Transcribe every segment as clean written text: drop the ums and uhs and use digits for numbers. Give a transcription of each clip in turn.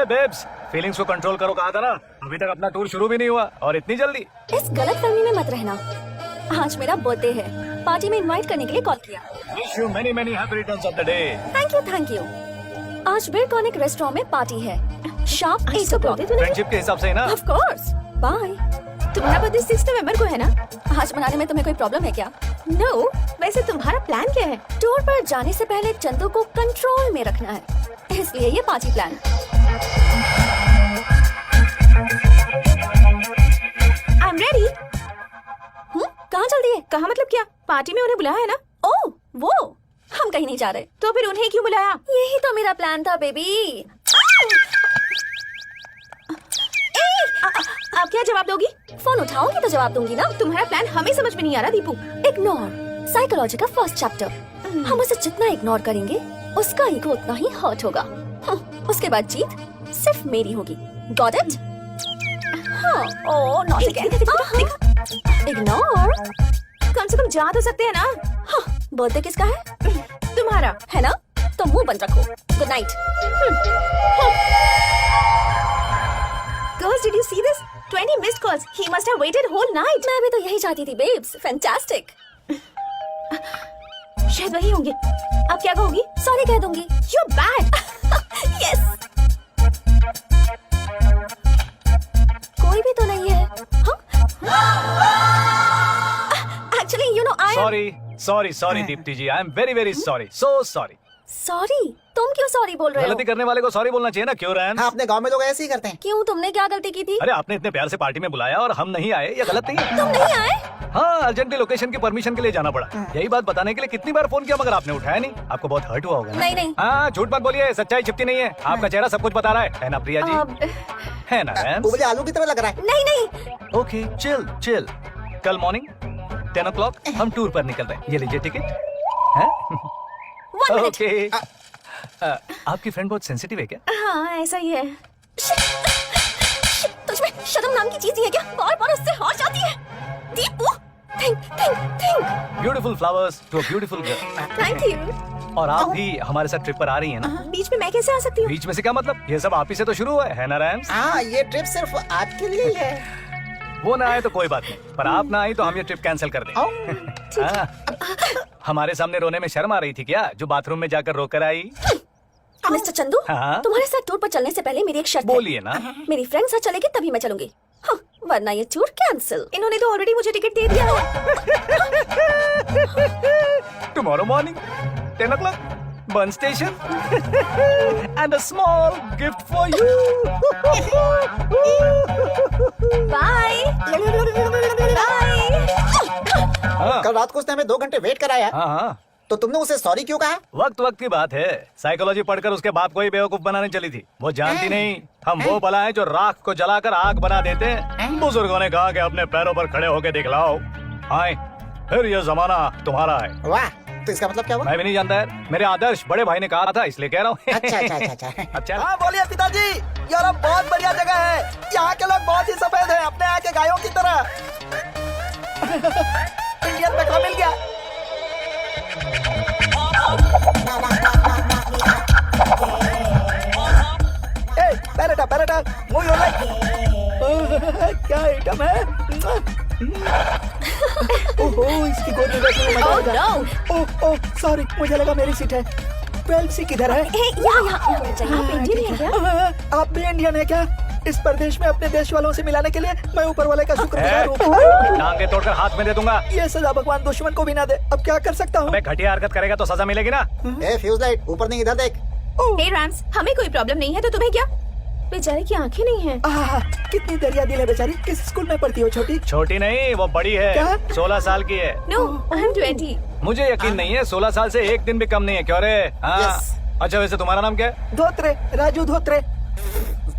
Babes, feelings को control करो कहा था ना। अभी तक अपना टूर शुरू भी नहीं हुआ और इतनी जल्दी। इस गलतफहमी में मत रहना। आज मेरा बर्थडे है, पार्टी में इनवाइट करने के लिए कॉल किया। Wish you many many happy returns of the day. Thank you. आज बिरकॉनिक रेस्टोरेंट में पार्टी है, शार्प 8 o'clock। फ्रेंडशिप के हिसाब से ना। Of course. बाय। तुम्हारा बर्थडे 6 नवंबर को है ना? आज मनाने में तुम्हें कोई प्रॉब्लम है क्या? नो, वैसे तुम्हारा प्लान क्या है? टूर पर जाने से पहले चंदू को कंट्रोल में रखना है, इसलिए ये party plan. I am ready. कहाँ जल्दी है? कहाँ मतलब क्या? पार्टी में उन्हें बुलाया है ना? ओह वो, हम कहीं नहीं जा रहे। तो फिर उन्हें क्यों बुलाया? यही तो मेरा प्लान था बेबी। आप क्या जवाब दोगी? फोन उठाओगी तो जवाब दूंगी ना। तुम्हारा प्लान हमें समझ में नहीं आ रहा दीपू। इग्नोर, साइकोलॉजी का फर्स्ट चैप्टर। हम उसे जितना इग्नोर करेंगे उसका ईगो उतना ही हर्ट होगा। उसके बाद जीत सिर्फ मेरी होगी। Got it? हाँ। Oh not again. इग्नोर। कम से कम जा तो सकते हैं ना? हाँ, बर्थडे किसका है? तुम्हारा है ना? तो मुंह बंद रखो। Good night. Girls, did you see this? 20 missed calls. He must have waited whole night. मैं भी तो यही चाहती थी बेब्स। फैंटास्टिक। शायद वही होंगे। अब क्या कहोगी? सॉरी कह दूंगी। You're bad. यस। कोई भी तो नहीं है। Actually you know I sorry Deepti ji, I am very very sorry, so sorry. Sorry? तुम क्यों सॉरी बोल रहे हो? गलती करने वाले को सॉरी बोलना चाहिए ना, क्यों रैम? हाँ, अपने गांव में लोग ऐसे ही करते हैं। क्यों, तुमने क्या गलती की थी? अरे आपने इतने प्यार से पार्टी में बुलाया और हम नहीं आए, ये गलत नहीं है। तुम नहीं आए? हाँ, अर्जेंटली लोकेशन की परमिशन के लिए जाना पड़ा। यही बात बताने के लिए कितनी बार फोन किया मगर आपने उठाया नहीं। आपको बहुत हर्ट हुआ होगा ना? नहीं। हाँ, झूठ मत बोलिए, सच्चाई छिपती नहीं है। आपका चेहरा सब कुछ बता रहा है ना प्रिया जी? है ना रैम? उबले आलू की तरह लग रहा है। नहीं। Okay, chill. कल मॉर्निंग 10 o'clock हम टूर पर निकल रहे हैं। ये लीजिए टिकट। One minute. ओके। आपकी फ्रेंड बहुत सेंसिटिव है क्या? हाँ, ऐसा ही है। तुझमें शर्म नाम की चीज ही है क्या? बार उससे हार जाती है। Deepu, think. Beautiful flowers to a beautiful girl. Thank you. और आप भी हमारे साथ ट्रिप पर आ रही हैं ना? बीच में मैं कैसे आ सकती हूँ? बीच में से क्या मतलब? ये सब आप ही से तो शुरू हुआ है ना रैम? हाँ, ये ट्रिप सिर्फ आपके लिए ही है। वो ना आए तो कोई बात नहीं, पर आप ना आई तो हम ये ट्रिप कैंसिल कर देंगे। हाँ। हमारे सामने रोने में शर्म आ रही थी क्या, जो बाथरूम में जाकर रोकर आई? मिस्टर चंदू, हाँ? तुम्हारे साथ टूर पर चलने से पहले मेरी एक शर्त है। बोलिए ना। मेरी फ्रेंड साथ चलेगी तभी मैं चलूंगी। हाँ, वरना ये टूर कैंसिल। इन्होंने तो ऑलरेडी मुझे टिकट दे दिया है। टुमारो मॉर्निंग 10 o'clock बन station and a small gift for you. Bye. कल रात को उसने हमें 2 घंटे वेट कराया। हाँ। तो तुमने उसे सॉरी क्यों कहा? वक्त की बात है। साइकोलॉजी पढ़कर उसके बाप को ही बेवकूफ बनाने चली थी। वो जानती नहीं हम वो बला है जो राख को जलाकर आग बना देते हैं। बुजुर्गों ने कहा कि अपने पैरों पर खड़े होकर दिखलाओ। आए, फिर ये जमाना तुम्हारा है। वाह, तो इसका मतलब क्या हुआ? मैं भी नहीं जानता यार, मेरे आदर्श बड़े भाई ने कहा था इसलिए कह रहा हूँ। अच्छा। अच्छा। हाँ, बोलिए पिताजी। यूरोप बहुत बढ़िया जगह है। यहाँ के लोग बहुत ही सफेद हैं, अपने यहाँ के गायों की तरह। इंडियन बकरा मिल गया। पैराटा, मूव योर लेग। क्या आइटम है? ओहो, इसकी गोद में बैठने में मजा आएगा। ओह, सॉरी, मुझे लगा मेरी सीट है। पेल्सी किधर है? यहाँ होना चाहिए। आप इंडियन हैं क्या? आप भी इंडियन है क्या? इस प्रदेश में अपने देश वालों से मिलाने के लिए मैं ऊपर वाले का शुक्रगुजार हूँ। टांगे तोड़कर हाथ में दे दूंगा। ये सजा भगवान दुश्मन को भी ना दे। अब क्या कर सकता हूँ? अबे घटिया हरकत करेगा तो सजा मिलेगी ना। फ्यूज लाइट ऊपर नहीं, इधर देख। हे रैम्स, हमें कोई प्रॉब्लम नहीं है तो तुम्हें क्या? बेचारे की आंखें नहीं हैं। कितनी दरिया दिल है बेचारी। किस स्कूल में पढ़ती हो? छोटी नहीं, वो बड़ी है। क्या? 16 साल की है। No, I am 20। मुझे यकीन नहीं है, 16 साल से एक दिन भी कम नहीं है। क्यों रे? Yes. अच्छा, वैसे तुम्हारा नाम क्या है? धोत्रे, राजू धोत्रे।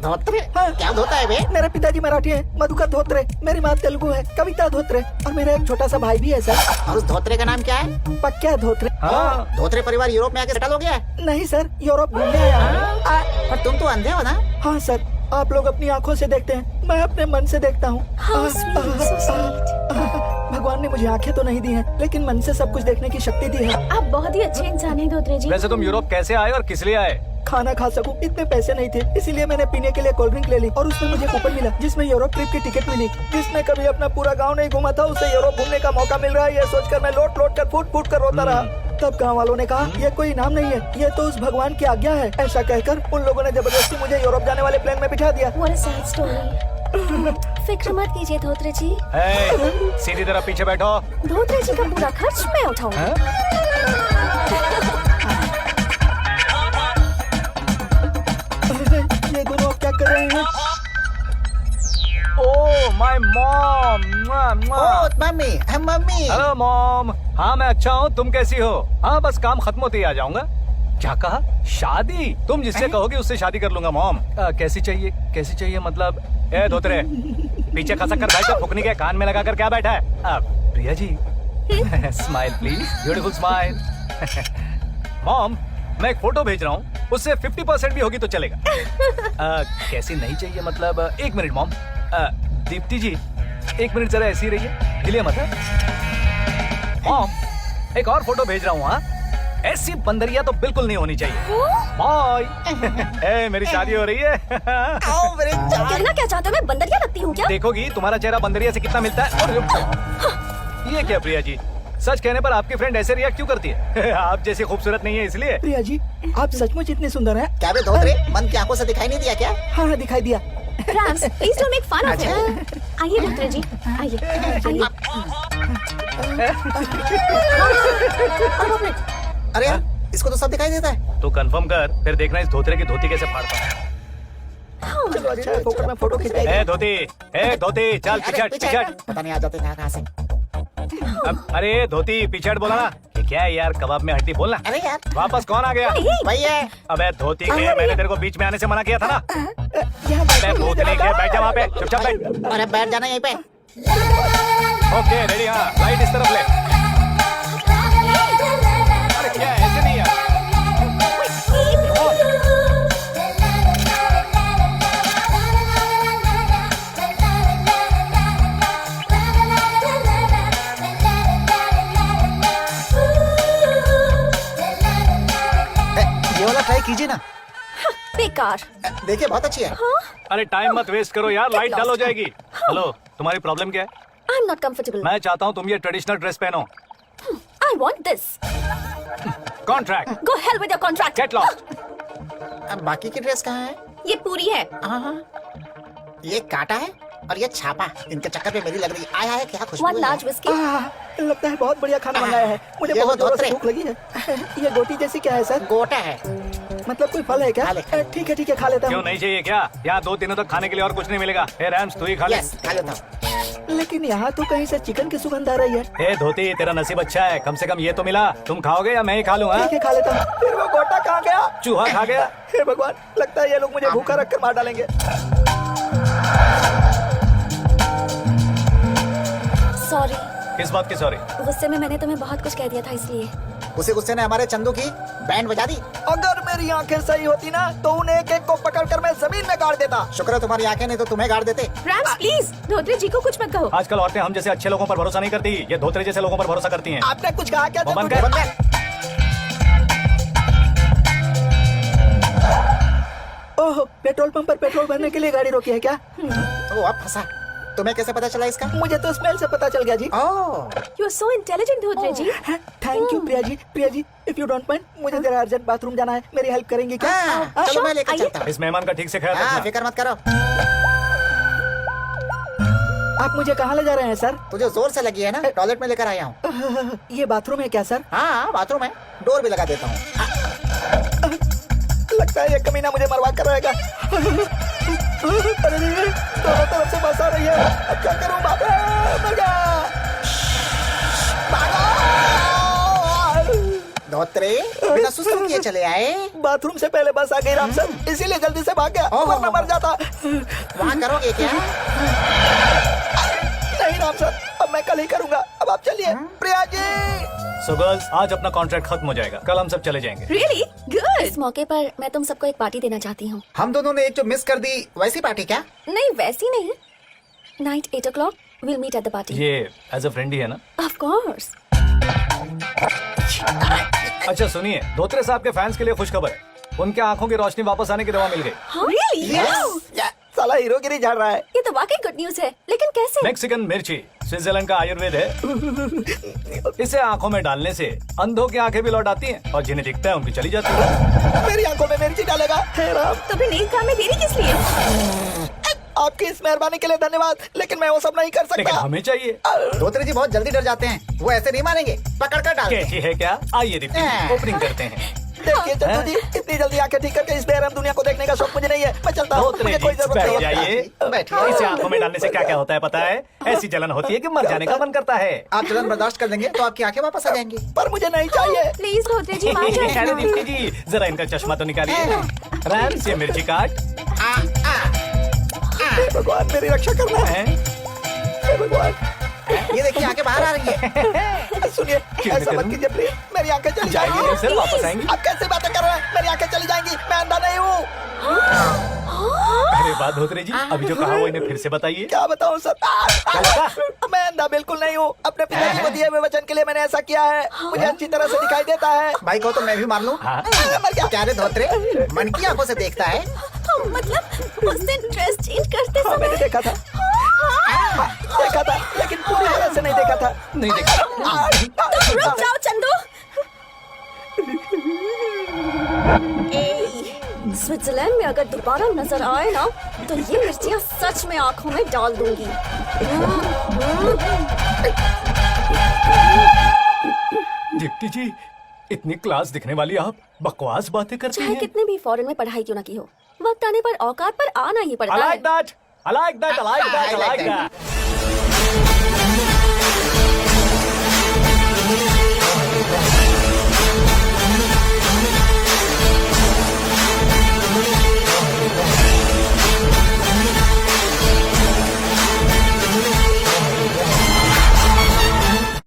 धोत्रे? हाँ। क्या धोता है बे? मेरे पिताजी मराठी है, मधुकर धोत्रे। मेरी माँ तेलुगु है, कविता धोत्रे। और मेरा एक छोटा सा भाई भी है सर। और उस धोत्रे का नाम क्या है? पक्का धोत्रे। हाँ। धोत्रे परिवार यूरोप में आके सेटल हो गया है? नहीं सर, यूरोप घूमने आया हूँ। पर तुम तो अंधे हो ना? हाँ सर, आप लोग अपनी आँखों से देखते हैं, मैं अपने मन से देखता हूँ। भगवान ने मुझे आंखें तो नहीं दी हैं, लेकिन मन से सब कुछ देखने की शक्ति दी है। आप बहुत ही अच्छे इंसान हैं धोत्रे जी। वैसे तुम यूरोप कैसे आए और किस लिए आए? खाना खा सकूं इतने पैसे नहीं थे, इसीलिए मैंने पीने के लिए कोल्ड ड्रिंक ले ली और उसमें मुझे कूपन मिला जिसमें यूरोप ट्रिप की टिकट मिली। जिसने कभी अपना पूरा गांव नहीं घूमा था उसे यूरोप घूमने का मौका मिल रहा है, ये सोचकर मैं लोट लोट कर फूट फूट कर रोता रहा। तब गांव वालों ने कहा ये कोई इनाम नहीं है, ये तो उस भगवान की आज्ञा है। ऐसा कहकर उन लोगों ने जबरदस्ती मुझे यूरोप जाने वाले प्लेन में बिठा दिया। What a sad story. फिक्र मत कीजिए धोत्रे जी, ए, सीधी तरफ पीछे बैठो। धोत्रे जी का पूरा खर्च मैं उठाऊंगी। हाँ? ये दोनों अब क्या कर रहे हैं? Oh my mom. Oh mummy, mummy. Hello mom. हाँ मैं अच्छा हूँ, तुम कैसी हो? हाँ बस काम खत्म होते ही आ जाऊंगा। क्या कहा? शादी? तुम जिससे कहोगे उससे शादी कर लूंगा मॉम। कैसी चाहिए? कैसी चाहिए मतलब? ए धोत्रे, पीछे खसक कर बैठो, फुकनी के कान में लगा कर क्या बैठा है? Priya ji smile please, beautiful smile. Mom मैं एक फोटो भेज रहा हूँ, उससे 50% भी होगी तो चलेगा। कैसी नहीं चाहिए मतलब? एक मिनट मॉम। दीप्ति जी एक मिनट जरा ऐसी रहिए, हिलिए मत। मॉम एक और फोटो भेज रहा हूँ। हाँ ऐसी बंदरिया तो बिल्कुल नहीं होनी चाहिए। बाय। ए मेरी शादी हो रही है। आओ मेरे जान। कहना क्या चाहते हो, मैं बंदरिया लगती हूँ क्या? देखोगी तुम्हारा चेहरा बंदरिया से कितना मिलता है। और ये क्या प्रिया जी, सच कहने पर आपकी फ्रेंड ऐसे रिएक्ट क्यों करती है? आप जैसी खूबसूरत नहीं है इसलिए। प्रिया जी आप सचमुच इतने सुंदर हैं। क्या बे धोत्रे, मन की आंखों से दिखाई नहीं दिया क्या? हाँ हाँ दिखाई दिया। रैम्स, please don't make fun of him. आइए धोत्रे जी, आइए आइए। अरे यार, इसको तो सब दिखाई देता है। तो कंफर्म कर, फिर देखना इस धोतरे की धोती कैसे फाड़ता हूँ। चलो अच्छा है, फोकट में फोटो खिंचाई। ए धोती चल अरे, पिछड़ पीछे। पिछड़। पता नहीं आ जाते कहाँ से। अरे धोती पिछड़ बोला ना। ये क्या है यार, कबाब में हड्डी बोलना। अरे यार वापस कौन आ गया? वही है। अबे धोती के, मैंने तेरे को बीच में आने से मना किया था ना। यहाँ अबे भूतनी के, बैठ जा वहाँ पे, चुपचाप बैठ। अरे बैठ जाना यहीं पे। Okay ready. हाँ लाइट इस तरफ ले। अरे क्या है, ऐसे नहीं यार। ये वाला ट्राई कीजिए ना। बेकार। देखिए बहुत अच्छी है। अरे टाइम मत वेस्ट करो यार, लाइट डल हो जाएगी। हेलो तुम्हारी प्रॉब्लम क्या है? I am not comfortable. मैं चाहता हूँ तुम ये ट्रेडिशनल ड्रेस पहनो। I want this. Contract. Go hell with your contract. Get lost. अब बाकी की ड्रेस कहाँ है? ये पूरी है। हाँ, ये काटा है और ये छापा। इनके चक्कर में मेरी लग रही है। आया है क्या खुशबू वन है। Large whisky. लगता है बहुत बढ़िया खाना मंगाया है। मुझे ये वो बहुत जोरों से धोत्रे। भूख लगी है। ये गोटी जैसी क्या है सर? गोटा है। मतलब कोई फल है क्या? खा ले। ठीक है खा लेता क्यों हूँ। नहीं चाहिए क्या? यहाँ 2 दिनों तक खाने के लिए और कुछ नहीं मिलेगा। ए रैम्स तू ही खा ले। यस खा लेता हूँ। लेकिन यहाँ तो कहीं से चिकन की सुगंध आ रही है। ए धोती तेरा नसीब अच्छा है, कम से कम ये तो मिला। तुम खाओगे या मैं ही खा लूँ? हाँ? ठीक है खा लेता हूँ। फिर वो गोटा कहाँ गया? चूहा खा गया। हे भगवान, लगता है ये लोग मुझे भूखा रखकर मार डालेंगे। सॉरी, किस बात की सॉरी? गुस्से में मैंने तुम्हें बहुत कुछ कह दिया था इसलिए। उसी गुस्से ने हमारे चंदू की बैंड बजा दी। अगर मेरी आंखें सही होती ना तो उन्हें एक एक को पकड़कर मैं जमीन में गाड़ देता। शुक्र है तुम्हारी आंखें नहीं तो तुम्हें गाड़ देते। रैम्स प्लीज धोत्रे जी को कुछ मत कहो। आजकल औरतें हम जैसे अच्छे लोगों पर भरोसा नहीं करती, ये धोतरे जैसे लोगों पर भरोसा करती हैं। आपने कुछ कहा क्या? वो बंद मुझे- कर। ओह, पेट्रोल पंप पर पेट्रोल भरने के लिए गाड़ी रोकी है क्या? वो अब फंसा। तुम्हें कैसे पता चला इसका? मुझे तो स्मेल से पता चल गया जी। Oh you are so intelligent Dhotre ji. Thank you Priya ji. Priya ji if you don't mind, मुझे जरा अर्जेंट बाथरूम जाना है, मेरी हेल्प करेंगे क्या? हाँ, चलो मैं लेकर आइए। चलता हूँ। इस मेहमान का ठीक से ख्याल हाँ रखना। फिक्र मत करो। आप मुझे कहाँ ले जा रहे हैं सर? तुझे जोर से लगी है ना, टॉयलेट में लेकर आया हूँ। ये बाथरूम है क्या सर? हाँ बाथरूम है, डोर भी लगा देता हूँ। लगता है ये कमीना मुझे मरवा कर रहेगा। अरे नहीं, दोनों तरफ से बस आ रही है। अब क्या करूं बाप रे, मर गया। भागो! धोत्रे बिना सुस्त किए चले आए। बाथरूम से पहले बस आ गई राम सर, इसीलिए जल्दी से भाग गया, ओह। वरना मर जाता। वहाँ करोगे क्या? नहीं राम सर, अब मैं कल ही करूंगा। अब आप चलिए। प्रिया जी सो गर्ल्स आज अपना कॉन्ट्रैक्ट खत्म हो जाएगा, कल हम सब चले जाएंगे। Really good. इस मौके पर मैं तुम सबको एक पार्टी देना चाहती हूँ। हम दोनों ने एक जो मिस कर दी वैसी पार्टी क्या? नहीं वैसी नहीं, night 8 o'clock we'll meet at the party. ये एज अ फ्रेंड ही है ना? Of course. अच्छा सुनिए, धोत्रे साहब के फैंस के लिए खुशखबर है। उनके आंखों की रोशनी वापस आने की दवा मिल गई। Really? Yes! साला हीरोगिरी झाड़ रहा है। ये तो वाकई गुड न्यूज है, लेकिन कैसे? मैक्सिकन मिर्ची स्विट्जरलैंड का आयुर्वेद है। इसे आंखों में डालने से अंधों की आंखें भी लौट आती हैं और जिन्हें दिखता है उनकी चली जाती है। मेरी आंखों में मिर्ची डालेगा। हे राम, तो फिर नींद काम में देरी किस लिए? आपकी इस मेहरबानी के लिए धन्यवाद, लेकिन मैं वो सब नहीं कर लेकिन सकता। हमें चाहिए। धोत्री जी बहुत जल्दी डर जाते हैं, वो ऐसे नहीं मानेंगे, पकड़ कर डाल कैची है क्या? आइए दीप्ति जी, ओपनिंग करते हैं। देखिए चंदू जी, इतनी जल्दी आंखें ठीक करके इस बेरहम दुनिया को देखने का शौक मुझे नहीं है। मैं चलता हूँ, धोत्रे मुझे जी, कोई जरूरत बैठ नहीं है। जाइए। बैठिए। इसे आंखों में डालने से क्या क्या होता है पता है? ऐसी जलन होती है कि मर जाने का मन करता है। आप जलन बर्दाश्त कर लेंगे तो आपकी आंखें वापस आ जाएंगी। पर मुझे नहीं चाहिए। प्लीज धोते जी मान जाए अरे ना। दीप्ति जी, जरा इनका चश्मा तो निकालिए। रैम से मिर्ची काट। हे भगवान, मेरी रक्षा करना है। हैं? हे भगवान, ये देखिए आंखें बाहर आ रही है। सुनिए, क्यों ऐसा करूं? मत कीजिए प्लीज। मेरी आंखें चली जाएगी जाएंगी। नहीं सर, वापस आएंगी। आप कैसे बातें कर रहे हैं? मेरी आंखें चली जाएंगी। मैं अंधा नहीं हूँ। अरे बात धोत्रे जी, अभी जो कहा वो इन्हें फिर से बताइए। क्या बताऊँ सर? लगा? मैं अंधा बिल्कुल नहीं हूँ। अपने पिताजी को दिए हुए वचन के लिए मैंने ऐसा किया है। मुझे अच्छी तरह से दिखाई देता है। भाई को तो मैं भी मान लूं। हाँ। मर गया। क्या रे धोत्रे, मन की आंखों से देखता है। मतलब उस दिन ड्रेस चेंज करते हाँ, मैंने समय। देखा था। देखा था, लेकिन पूरी तरह से नहीं देखा था। नहीं देखा। रुक जाओ चंदू। स्विट्जरलैंड में अगर दोबारा नजर आए ना, तो ये मिर्चियाँ सच में आंखों में डाल दूंगी। दीप्ति जी, इतनी क्लास दिखने वाली आप बकवास बातें करती चाहे हैं। कितने भी फॉरेन में पढ़ाई क्यों ना की हो, वक्त आने पर औकात पर आना ही I पड़ता है। like that. I like that. I like that. I like that.